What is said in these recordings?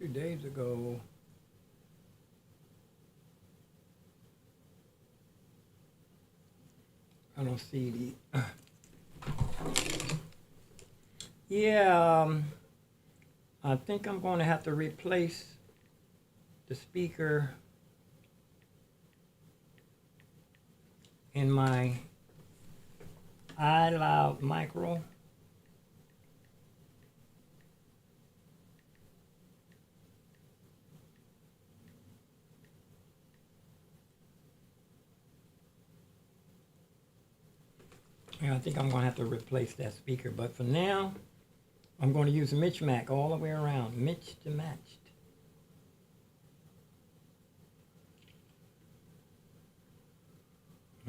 few days ago, I don't see the. Yeah, I think I'm going to have to replace the speaker in my iloud micro. Yeah, I think I'm going to have to replace that speaker, but for now, I'm going to use Mitch Mac all the way around, Mitch to matched.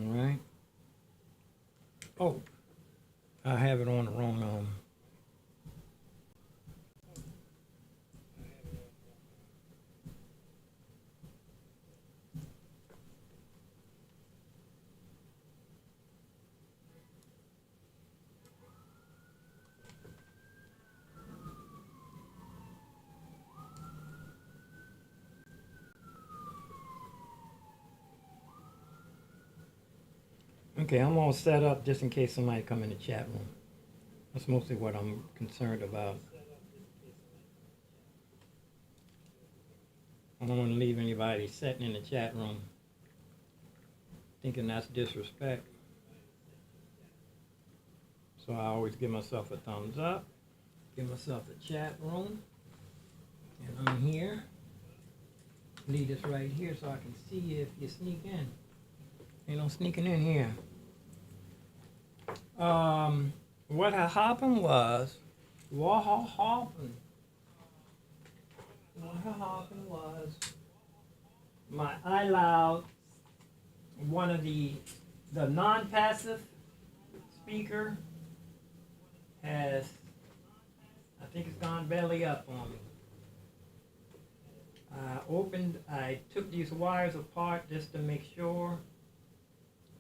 All right. Oh, I have it on the wrong. Okay, I'm all set up just in case somebody come in the chat room. That's mostly what I'm concerned about. I don't want to leave anybody sitting in the chat room thinking that's disrespect. So I always give myself a thumbs up, give myself a chat room, and I'm here. Leave this right here so I can see if you sneak in. Ain't no sneaking in here. What happened was, my iLoud, one of the non-passive speaker has, I think it's gone belly up on me. I took these wires apart just to make sure.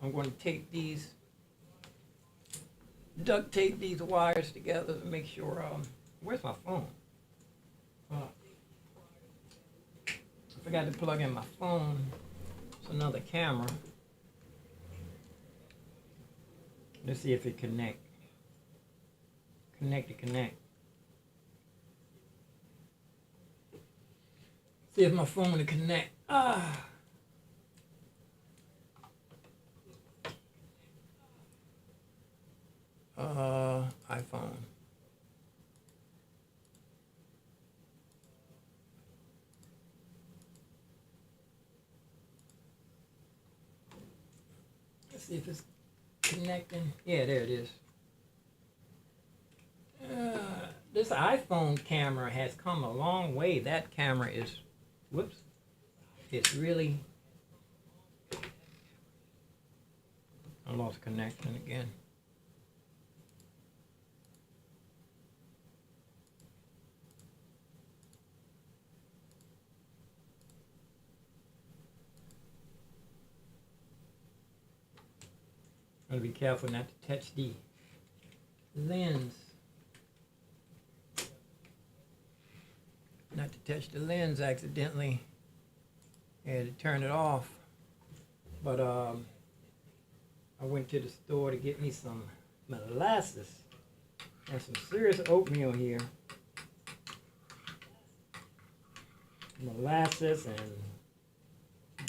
I'm going to duct tape these wires together to make sure, where's my phone? I forgot to plug in my phone. It's another camera. Let's see if it connect. Connect. See if my phone will connect. iPhone. Let's see if it's connecting. Yeah, there it is. This iPhone camera has come a long way. That camera is, it's really, I lost connection again. Gotta be careful not to touch the lens. Not to touch the lens accidentally. Had to turn it off. But I went to the store to get me some molasses and some serious oatmeal here. Molasses and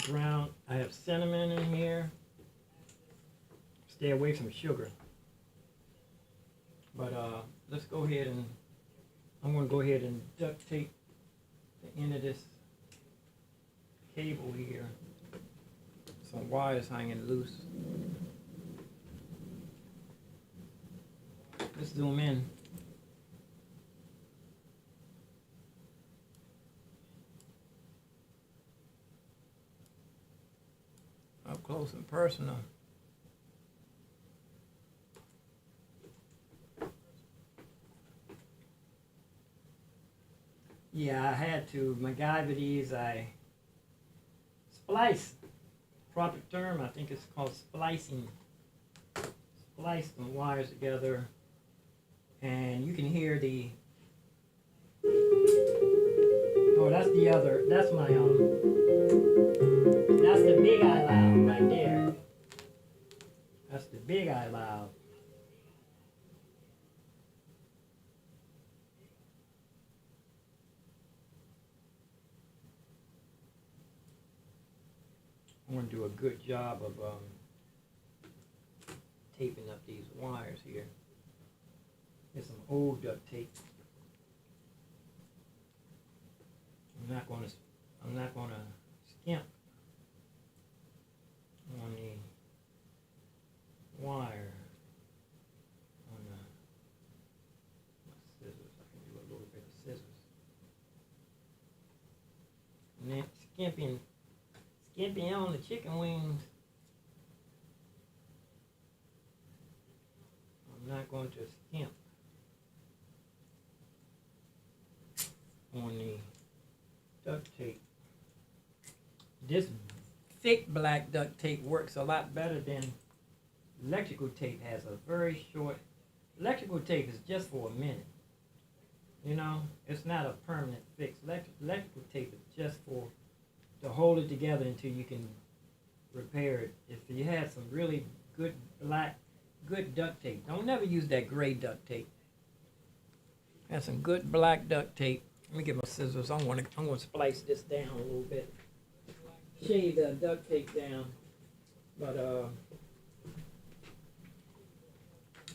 ground. I have cinnamon in here. Stay away from sugar. But let's go ahead and I'm going to go ahead and duct tape the end of this cable here. Some wires hanging loose. Let's zoom in. Up close and personal. Yeah, I had to MacGyver these. I splice. Proper term, I think it's called splicing. Splice the wires together, and you can hear the Oh, that's the other. That's my That's the big iloud right there. That's the big iloud. I'm gonna do a good job of taping up these wires here. There's some old duct tape. I'm not gonna skimp on the wire on my scissors. I can do a little bit of scissors. And then skimping on the chicken wings. I'm not going to skimp on the duct tape. This thick black duct tape works a lot better than electrical tape. Has a very short. Electrical tape is just for a minute. You know, it's not a permanent fix. Electrical tape is just for to hold it together until you can repair it. If you had some really good good duct tape, don't never use that gray duct tape. Have some good black duct tape. Let me get my scissors. I'm gonna splice this down a little bit. Shave the duct tape down. But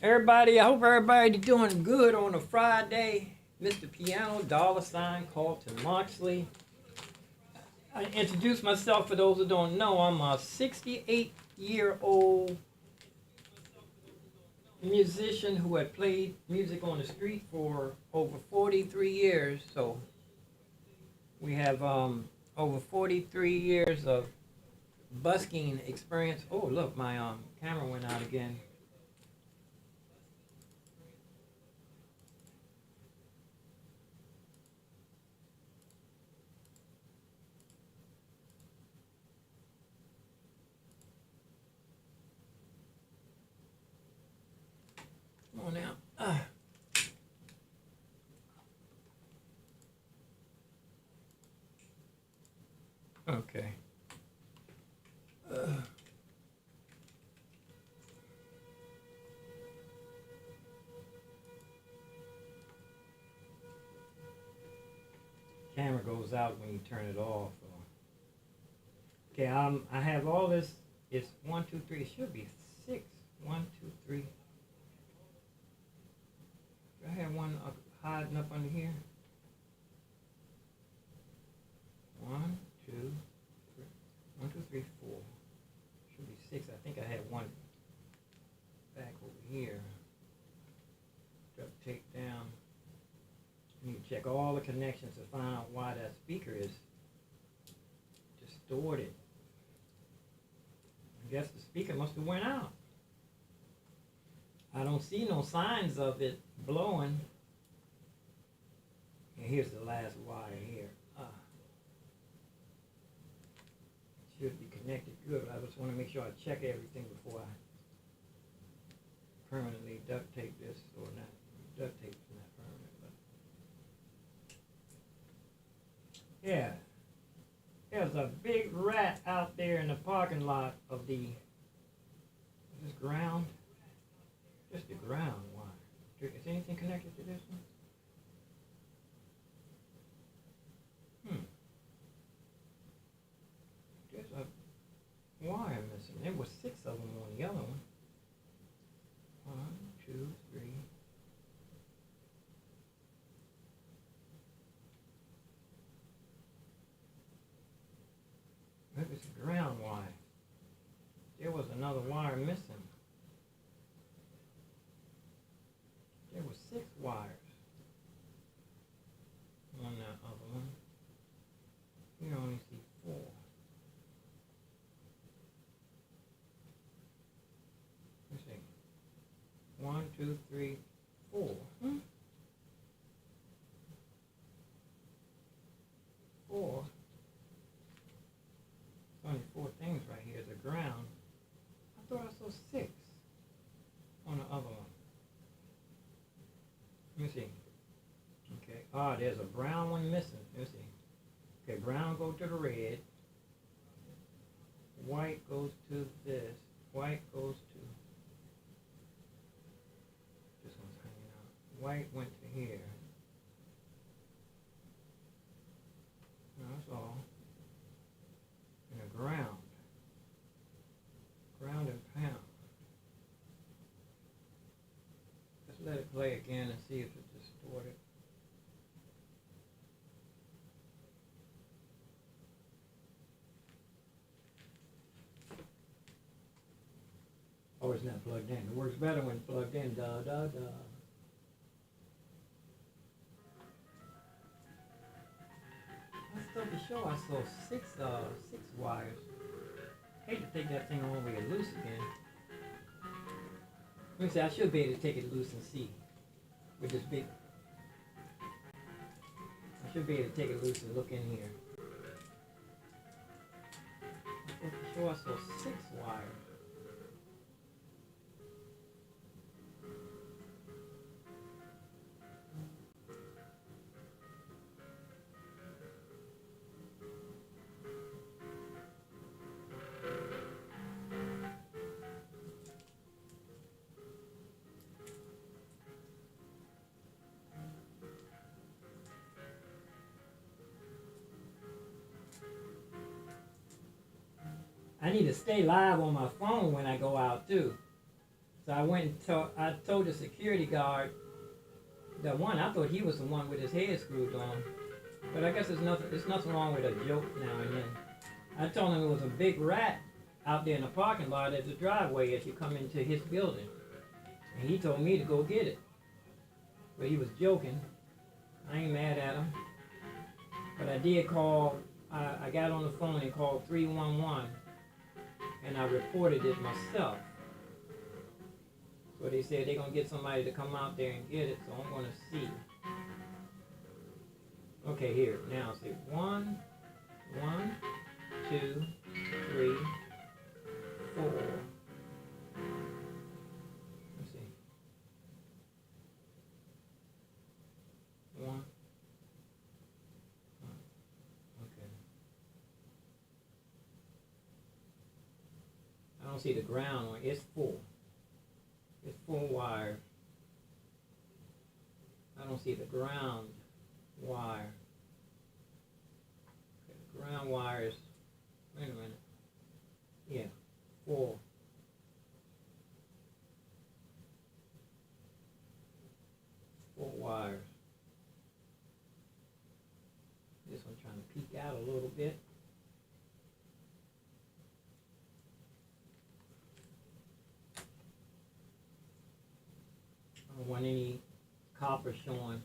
everybody, I hope everybody doing good on a Friday. Mr. Piano, $, Carlton Moxley. I introduce myself for those who don't know. I'm a 68-year-old musician who had played music on the street for over 43 years. So we have over 43 years of busking experience. Oh, look, my camera went out again. Come on now. Okay. Camera goes out when you turn it off. Okay, I have all this. It's 1, 2, 3. It should be 6. 1, 2, 3. I have one hiding up under here. 1, 2, 3. 1, 2, 3, 4. Should be 6. I think I had one back over here. Duct tape down. You need to check all the connections to find out why that speaker is distorted. I guess the speaker must have went out. I don't see no signs of it blowing. And here's the last wire here. It should be connected good. I just want to make sure I check everything before I permanently duct tape this or not. Duct tape is not permanent, but yeah. There's a big rat out there in the parking lot of the this ground. Just the ground wire. Is anything connected to this one? There's a wire missing. There was 6 of them on the other one. 1, 2, 3. Maybe it's a ground wire. There was another wire missing. There were 6 wires on that other one. You only see 4. Let's see. 1, 2, 3, 4. 4. Only 4 things right here. The ground. I thought I saw 6 on the other one. Let me see. Okay. There's a brown one missing. Let me see. Okay, brown goes to the red. White goes to this. White goes to, this one's hanging out. White went to here. No, that's all. And a ground. Ground and pound. Let's let it play again and see if it's distorted. Oh, it's not plugged in. It works better when it's plugged in. Da da da. I still be sure I saw six wires. Hate to take that thing all the way loose again. Let me see. I should be able to take it loose and see with this big. I should be able to take it loose and look in here. I thought for sure I saw 6 wires. I need to stay live on my phone when I go out too. So I went and I told the security guard, the one, I thought he was the one with his head screwed on. But I guess there's nothing wrong with a joke now and then. I told him it was a big rat out there in the parking lot at the driveway as you come into his building. And he told me to go get it. But he was joking. I ain't mad at him. But I did call, I got on the phone and called 311. And I reported it myself. So they said they're going to get somebody to come out there and get it, so I'm going to see. Okay, here. Now, see, 1, 2, 3, 4. Let's see. 1. Okay. I don't see the ground one. It's full. It's full wire. I don't see the ground wire. Okay, the ground wire is, wait a minute. Yeah, 4. 4 wires. This one trying to peek out a little bit. I don't want any copper showing.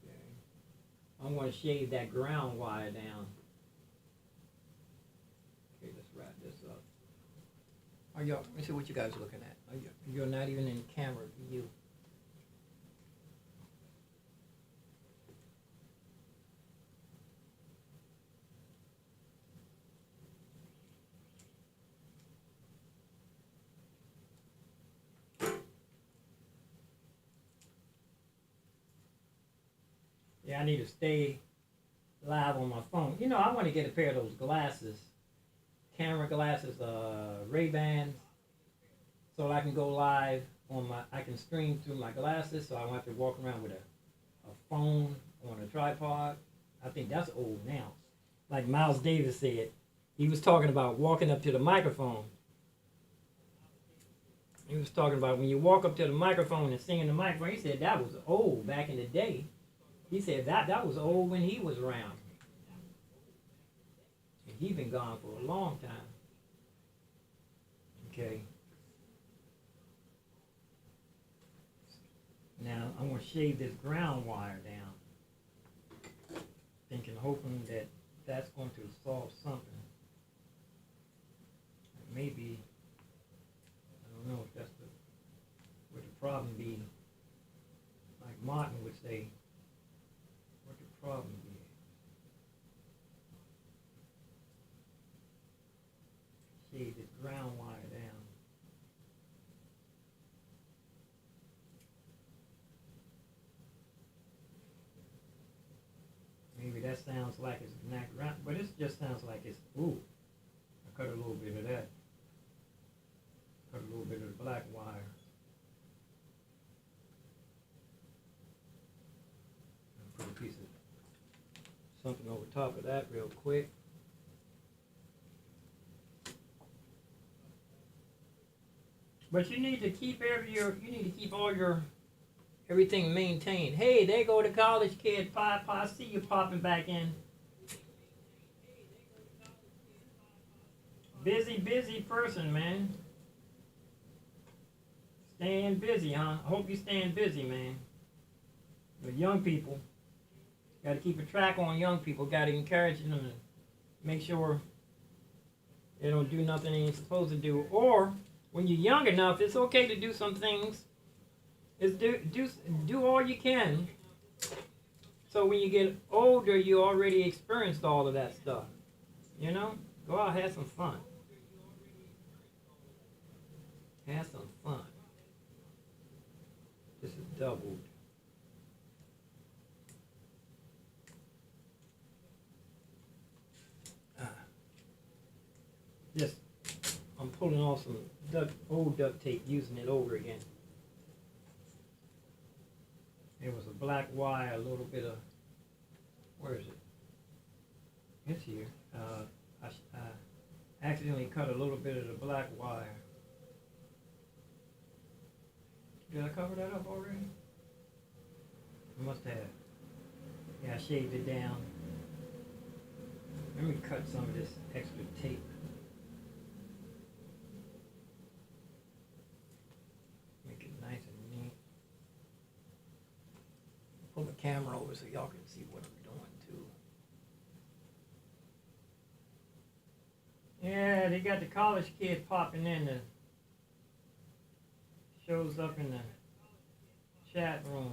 Okay. I'm going to shave that ground wire down. Okay, let's wrap this up. Are y'all, let me see what you guys are looking at. You're not even in camera view. Yeah, I need to stay live on my phone. You know, I want to get a pair of those glasses, camera glasses, Ray-Bans, so I can go live on my, I can stream through my glasses, so I don't have to walk around with a phone on a tripod. I think that's old now. Like Miles Davis said, he was talking about walking up to the microphone. He was talking about when you walk up to the microphone and sing in the microphone, he said that was old back in the day. He said that was old when he was around. And he's been gone for a long time. Okay. Now I'm going to shave this ground wire down. Hoping that that's going to solve something. Maybe, I don't know if that's what the problem be. Like Martin would say, what the problem be. Shave this ground wire down. Okay, that sounds like it's knocked around, but it just sounds like it's, ooh, I cut a little bit of that. Cut a little bit of the black wire. Put a piece of something over top of that real quick. But you need to keep all your everything maintained. Hey, there go the college kid. I see you popping back in. Busy person, man. Staying busy, huh? I hope you're staying busy, man. With young people, got to keep a track on young people. Got to encourage them to make sure they don't do nothing they ain't supposed to do. Or when you're young enough, it's okay to do some things. Is do all you can. So when you get older, you already experienced all of that stuff. You know, go out, have some fun. Have some fun. This is doubled. Just, I'm pulling off some old duct tape, using it over again. It was a black wire, a little bit of, where is it? It's here. I accidentally cut a little bit of the black wire. Did I cover that up already? I must have. Yeah, I shaved it down. Let me cut some of this extra tape. Make it nice and neat. Pull the camera over so y'all can see what I'm doing too. Yeah, they got the college kid popping in. Shows up in the chat room.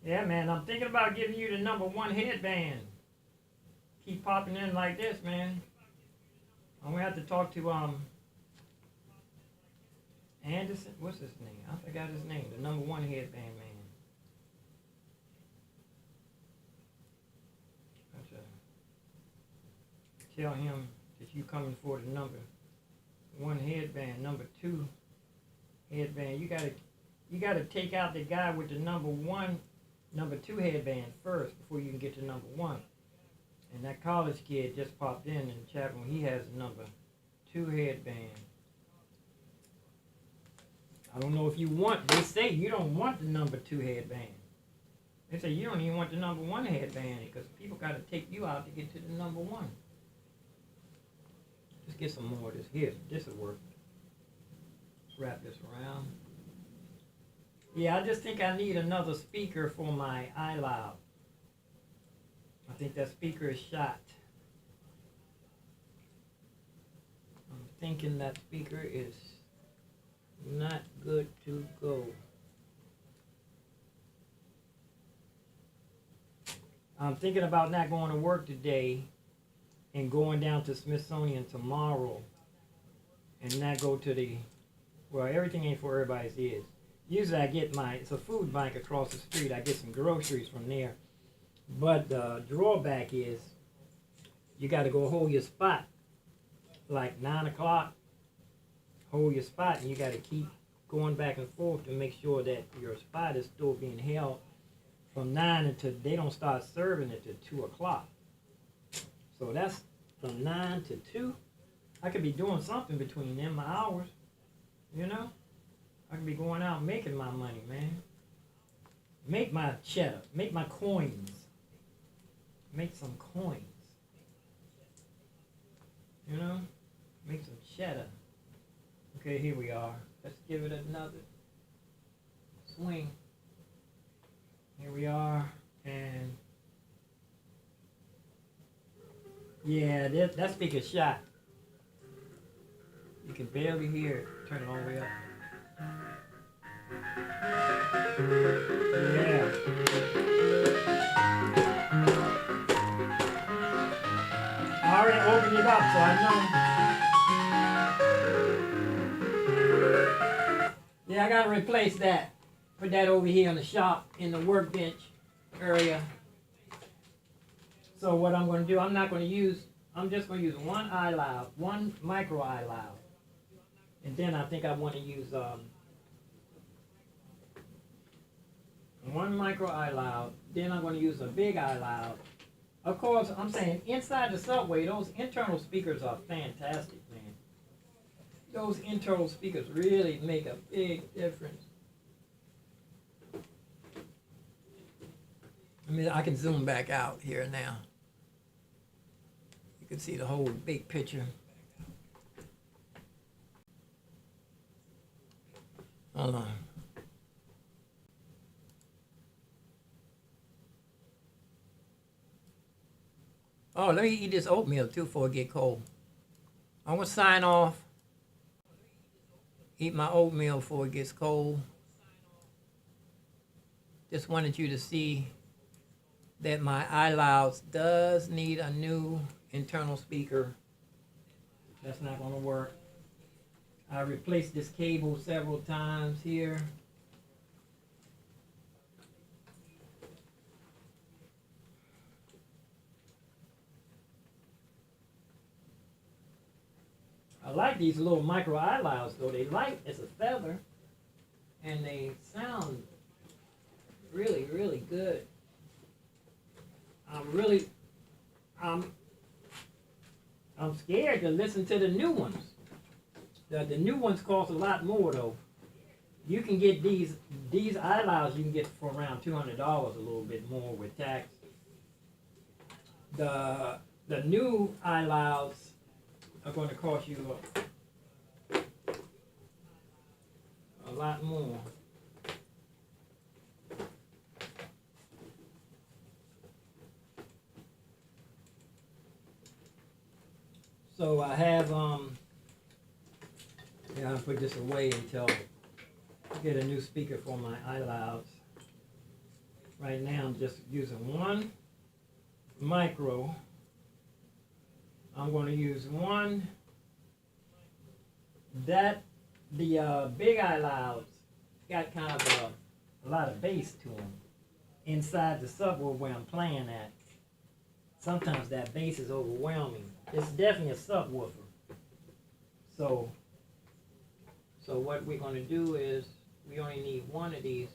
Yeah, man, I'm thinking about giving you the #1 headband. Keep popping in like this, man. I'm gonna have to talk to Anderson. What's his name? I forgot his name. The #1 headband man. Tell him that you coming for the #1 headband, #2 headband. You gotta take out the guy with the #2 headband first before you can get to #1. And that college kid just popped in the chat room. He has a #2 headband. I don't know if you want. They say you don't want the #2 headband. They say you don't even want the #1 headband because people gotta take you out to get to the #1. Just get some more of this. Here, this will work. Wrap this around. Yeah, I just think I need another speaker for my iloud. I think that speaker is shot. I'm thinking that speaker is not good to go. I'm thinking about not going to work today and going down to Smithsonian tomorrow and not go to the, well, everything ain't for everybody's ears. Usually I get it's a food bank across the street. I get some groceries from there. But the drawback is you got to go hold your spot. Like 9 o'clock, hold your spot, and you got to keep going back and forth to make sure that your spot is still being held from 9 until they don't start serving it till 2 o'clock. So that's from 9 to 2. I could be doing something between them hours, you know? I could be going out making my money, man. Make my cheddar. Make my coins. Make some coins. You know? Make some cheddar. Okay, here we are. Let's give it another swing. Here we are. And yeah, that speaker's shot. You can barely hear it. Turn it all the way up. Yeah. I already opened it up, so I know. Yeah, I gotta replace that. Put that over here in the shop, in the workbench area. So what I'm going to do, I'm just going to use one iLoud, one micro iLoud. And then I think I want to use one micro iLoud. Then I'm going to use a big iLoud. Of course, I'm saying inside the subway, those internal speakers are fantastic, man. Those internal speakers really make a big difference. I mean, I can zoom back out here now. You can see the whole big picture. Hold on. Oh, let me eat this oatmeal too before it get cold. I'm gonna sign off. Eat my oatmeal before it gets cold. Just wanted you to see that my iLouds does need a new internal speaker. That's not gonna work. I replaced this cable several times here. I like these little micro iLouds though. They light as a feather and they sound really, really good. I'm scared to listen to the new ones. The new ones cost a lot more though. You can get these iLouds you can get for around $200, a little bit more with tax. The new iLouds are going to cost you a lot more. So I have I'll put this away until I get a new speaker for my iLouds. Right now I'm just using one micro. I'm going to use one the big iLouds got kind of a lot of bass to them inside the subwoofer where I'm playing at. Sometimes that bass is overwhelming. It's definitely a subwoofer. So what we're going to do is we only need one of these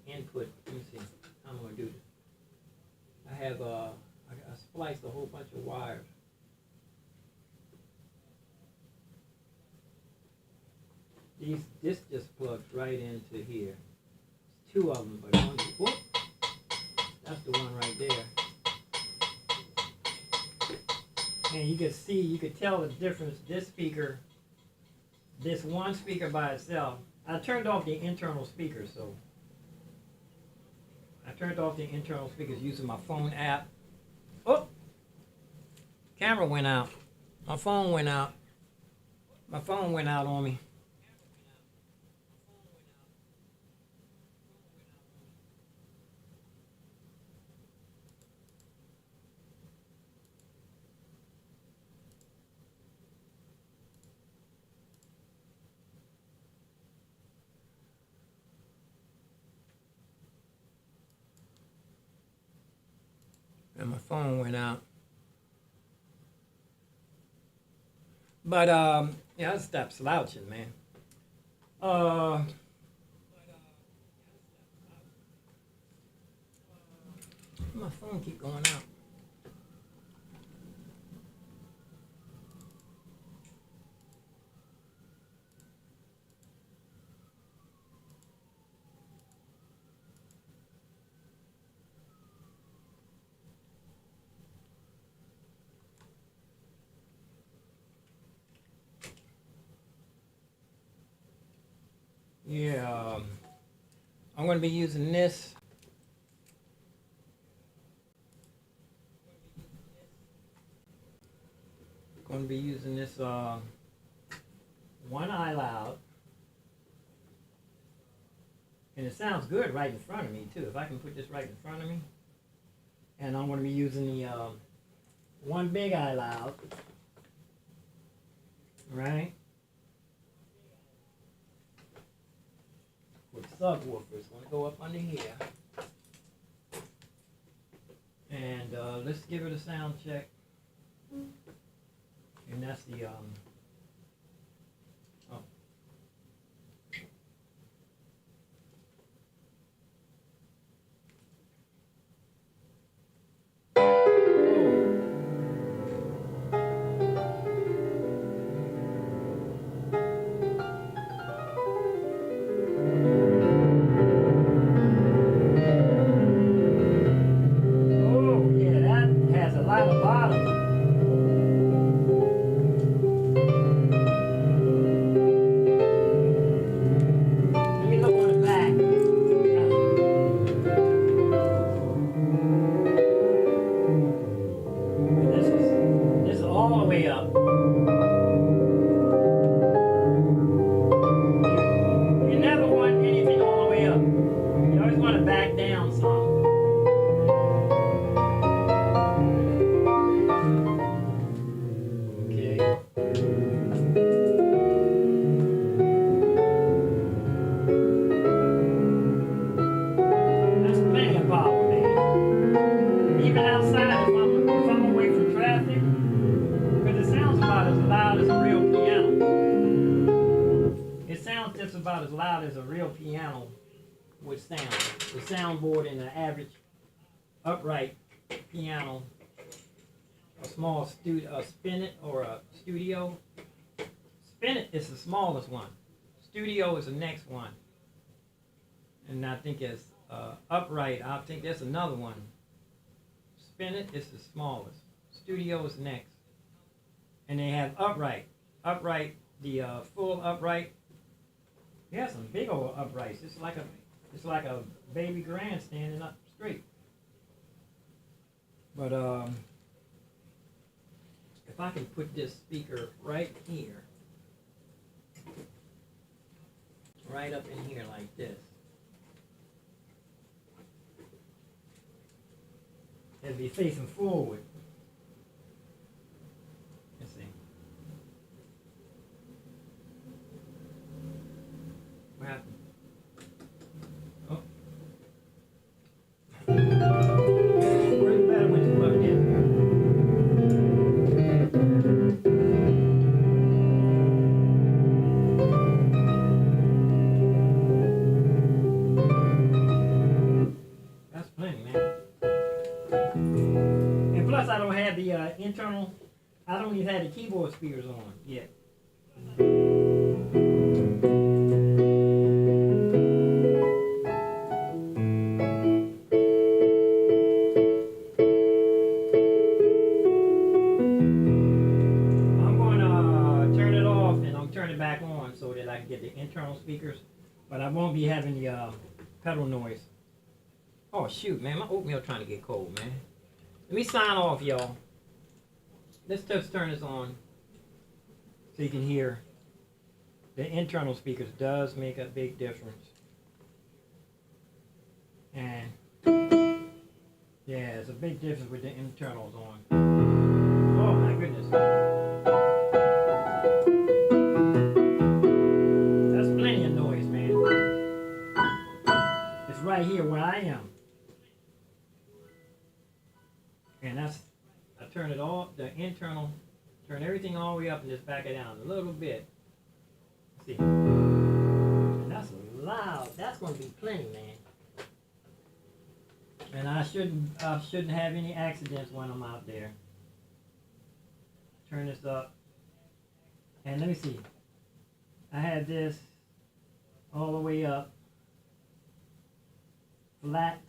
input. Let me see how I'm going to do this. I have I spliced a whole bunch of wires. This just plugs right into here. It's two of them, but one. Whoop, that's the one right there. And you can tell the difference. This one speaker by itself. I turned off the internal speakers, so I turned off the internal speakers using my phone app. Oh, camera went out. My phone went out. My phone went out on me. And my phone went out. But yeah, I stop slouching, man. My phone keep going out. Yeah, I'm going to be using this. Going to be using this one iLoud, and it sounds good right in front of me too. If I can put this right in front of me, and I'm going to be using the one big iLoud, right? With subwoofers, going to go up under here, and And let's give it a sound check. And that's the oh. Oh, yeah, that has a lot of bottom. Let me look on the back. This is all the way up. You never want anything all the way up. You always want to back down some. Okay. That's plenty of power, man. Even outside, if I'm away from traffic, because it sounds about as loud as a real piano. It sounds just about as loud as a real piano would sound. The soundboard in an average upright piano, a small spinet or a studio. Spinet is the smallest one. Studio is the next one. And I think it's upright. I think there's another one. Spinet is the smallest. Studio is next. And they have upright. Upright, the full upright. Yeah, some big old uprights. It's like a baby grand standing up straight. But if I can put this speaker right here, right up in here like this, it'd be facing forward. Let's see. What happened? Oh. Where's the better when it's plugged in? That's plenty, man. And plus, I don't have the internal. I don't even have the keyboard speakers on yet. Back on so that I can get the internal speakers, but I won't be having the pedal noise. Oh shoot, man, my oatmeal trying to get cold, man. Let me sign off, y'all. Let's just turn this on so you can hear. The internal speakers does make a big difference. And yeah, it's a big difference with the internals on. Oh my goodness. Right here where I am, and that's, I turn it all, the internal, turn everything all the way up and just back it down a little bit. See, and that's loud. That's going to be plenty, man. And I shouldn't have any accidents when I'm out there. Turn this up, and let me see. I had this all the way up. Flat.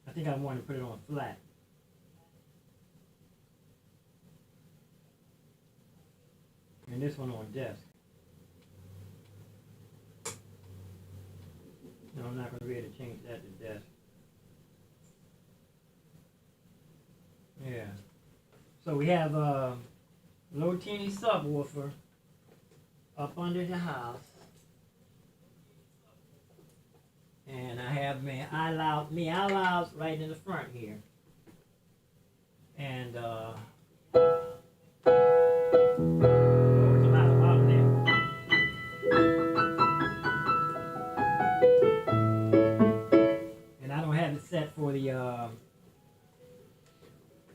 I think I want to put it on flat. And this one on desk. No, I'm not going to be able to change that to desk. Yeah. So we have a little teeny subwoofer up under the house. And I have my iloud right in the front here. And oh, it's a lot of bottom there. And I don't have it set for the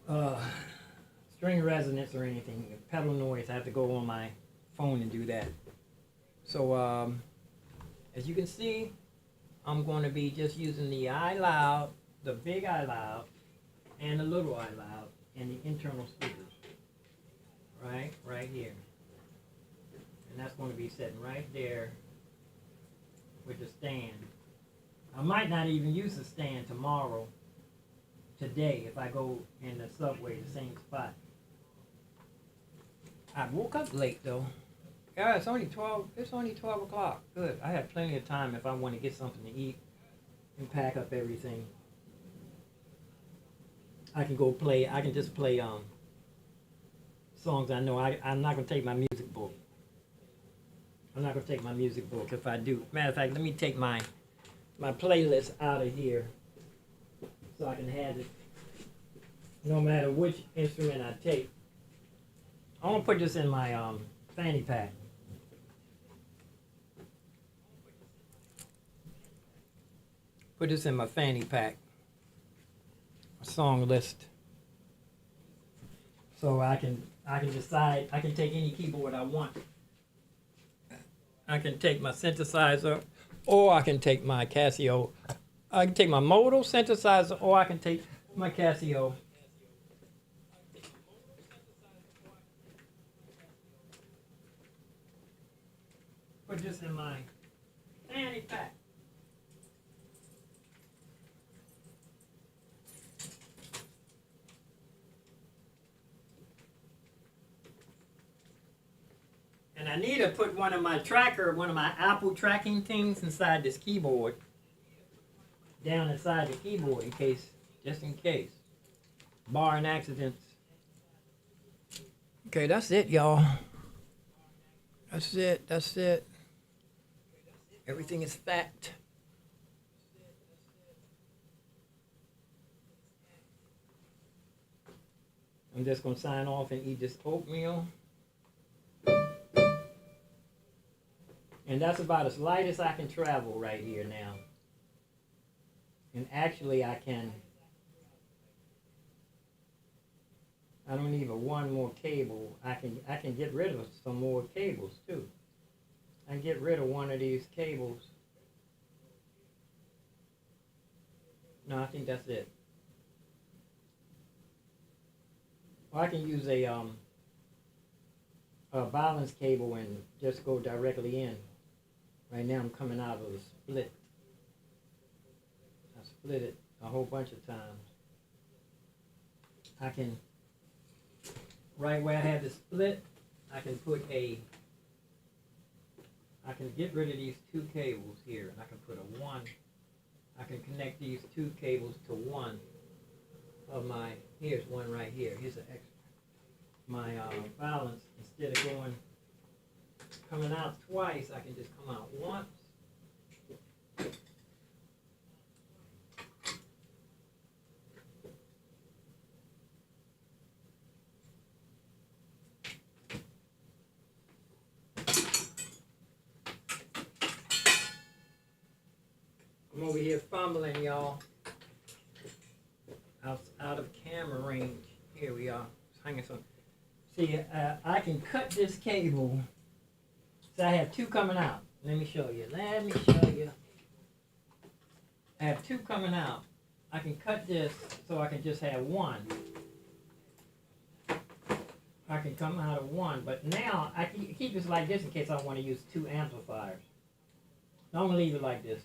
uh, string resonance or anything. Pedal noise, I have to go on my phone and do that. So as you can see, I'm going to be just using the iLoud, the big iLoud, and the little iLoud, and the internal speakers. Right here. And that's going to be sitting right there with the stand. I might not even use the stand today, if I go in the subway, the same spot. I woke up late though. Yeah, it's only 12 o'clock. Good. I have plenty of time if I want to get something to eat and pack up everything. I can just play songs I know. I'm not going to take my music book. I'm not going to take my music book if I do. Matter of fact, let me take my playlist out of here so I can have it no matter which instrument I take. I'm going to put this in my fanny pack. Put this in my fanny pack. A song list. So I can decide, I can take any keyboard I want. I can take my synthesizer, or I can take my Casio. I can take my modal synthesizer, or I can take my Casio. Put this in my fanny pack. And I need to put one of my Apple tracking things inside this keyboard. Down inside the keyboard just in case. Barring accidents. Okay, that's it, y'all. That's it. Everything is fact. I'm just going to sign off and eat this oatmeal. And that's about as light as I can travel right here now. And actually I don't need one more cable. I can get rid of some more cables too. I can get rid of one of these cables. No, I think that's it. Or I can use a balance cable and just go directly in. Right now I'm coming out of the split. I split it a whole bunch of times. I can, right where I have the split, I can get rid of these two cables here, and I can put I can connect these two cables to one of here's one right here. Here's an extra. My balance, instead of coming out twice, I can just come out once. I'm over here fumbling, y'all. Out of camera range. Here we are. It's hanging some. See, I can cut this cable. So I have two coming out. Let me show you. I have two coming out. I can cut this so I can just have one. I can come out of one, but now I keep this like this in case I want to use two amplifiers. So I'm gonna leave it like this.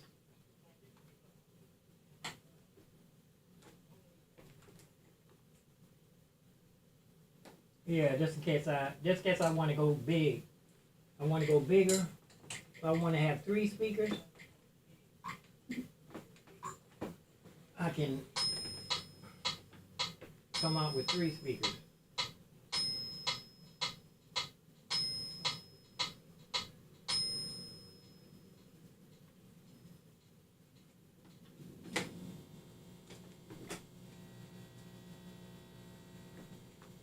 Yeah, just in case I want to go big. I want to go bigger. If I want to have 3 speakers, I can come out with 3 speakers.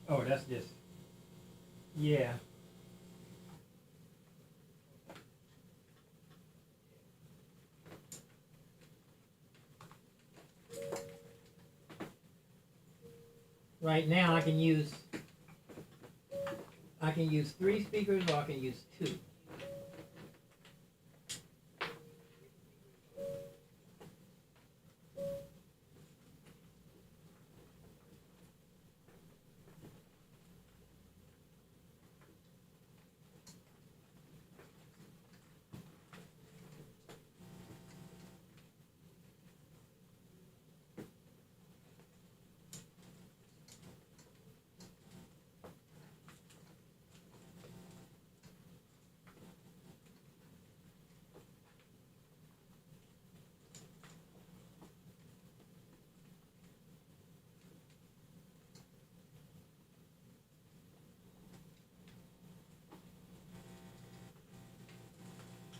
Oh, that's just, yeah. Right now I can use 3 speakers or I can use 2.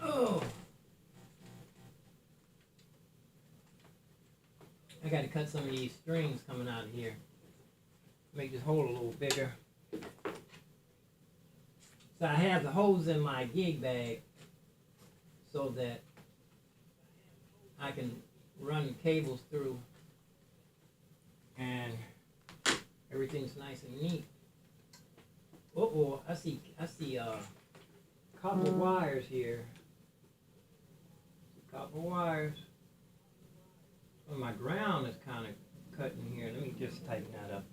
Oh, I got to cut some of these strings coming out of here. Make this hole a little bigger. So I have the holes in my gig bag so that I can run cables through and everything's nice and neat. Oh, I see copper wires here. Copper wires. Well, my ground is kind of cut in here. Let me just tighten that up.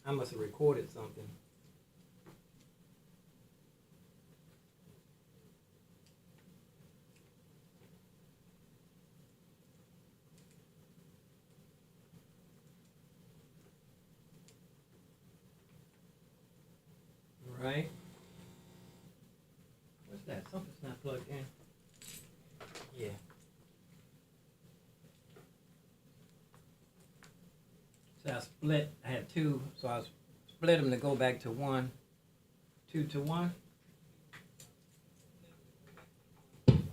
I must have recorded something. All right. What's that? Something's not plugged in. Yeah. So I had 2, so I split them to go back to 1, 2 to 1. And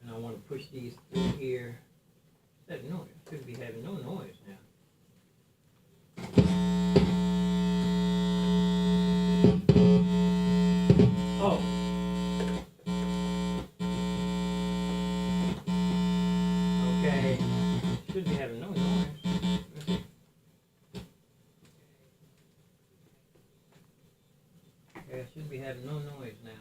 I want to push these through here. That noise should be having no noise now. Oh. Okay. Should be having no noise. Okay, I should be having no noise now.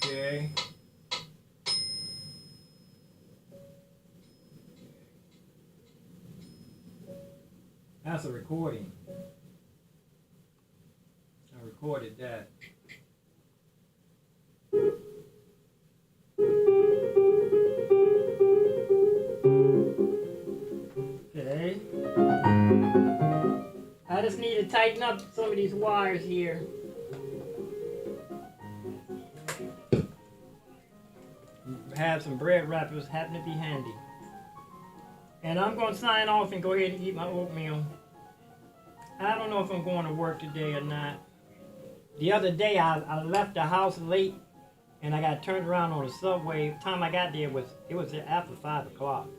Okay. That's a recording. I recorded that. Okay. I just need to tighten up some of these wires here. Have some bread wrappers happen to be handy. And I'm going to sign off and go ahead and eat my oatmeal. I don't know if I'm going to work today or not. The other day I left the house late and I got turned around on the subway. The time I got there it was after 5 o'clock.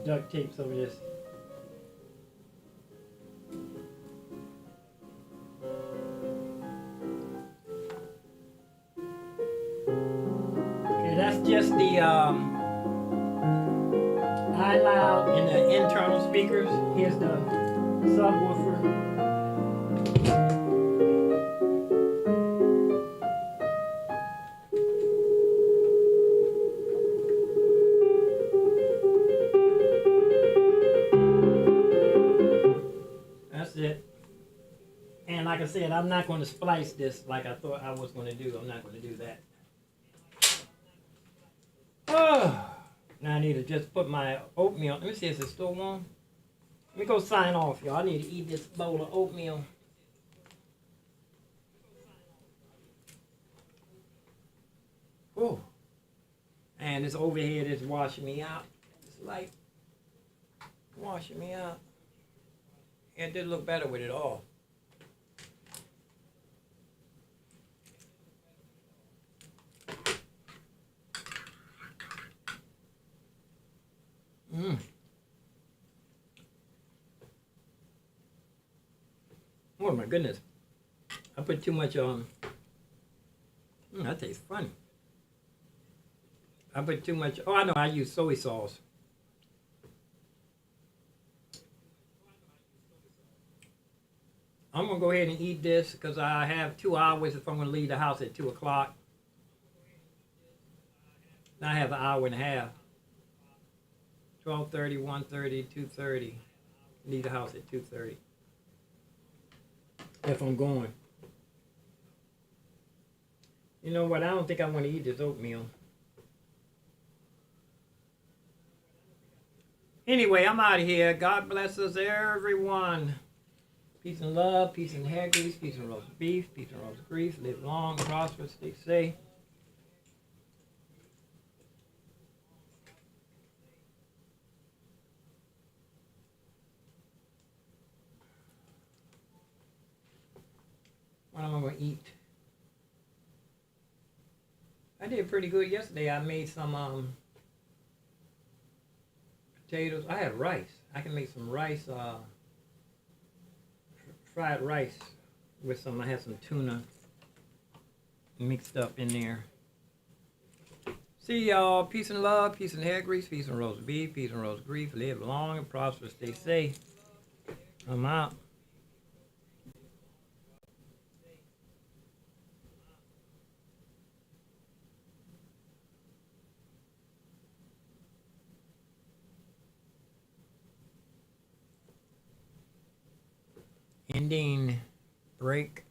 Duct tape some of this. Okay, that's just the iloud and the internal speakers. Here's the subwoofer. That's it. And like I said, I'm not going to splice this like I thought I was going to do. I'm not going to do that. Oh, now I need to just put my oatmeal. Let me see, is it still warm? Let me go sign off, y'all. I need to eat this bowl of oatmeal. Oh, and this overhead is washing me out. It's like washing me out. It did look better with it all. Oh my goodness. I put too much on. That tastes funny. I put too much. Oh, I know. I use soy sauce. I'm going to go ahead and eat this because I have 2 hours if I'm going to leave the house at 2 o'clock. Now I have an hour and a half. 12:30, 1:30, 2:30. Leave the house at 2:30. If I'm going. You know what? I don't think I want to eat this oatmeal. Anyway, I'm out of here. God bless us, everyone. Peace and love, peace and hair grease, peace and roast beef, peace and roast grease. Live long, prosper, stay safe. What am I going to eat? I did pretty good yesterday. I made some potatoes. I had rice. I can make some rice, fried rice with some. I had some tuna mixed up in there. See y'all. Peace and love, peace and hair grease, peace and roast beef, peace and roast grief. Live long and prosper, stay safe. I'm out. Ending break.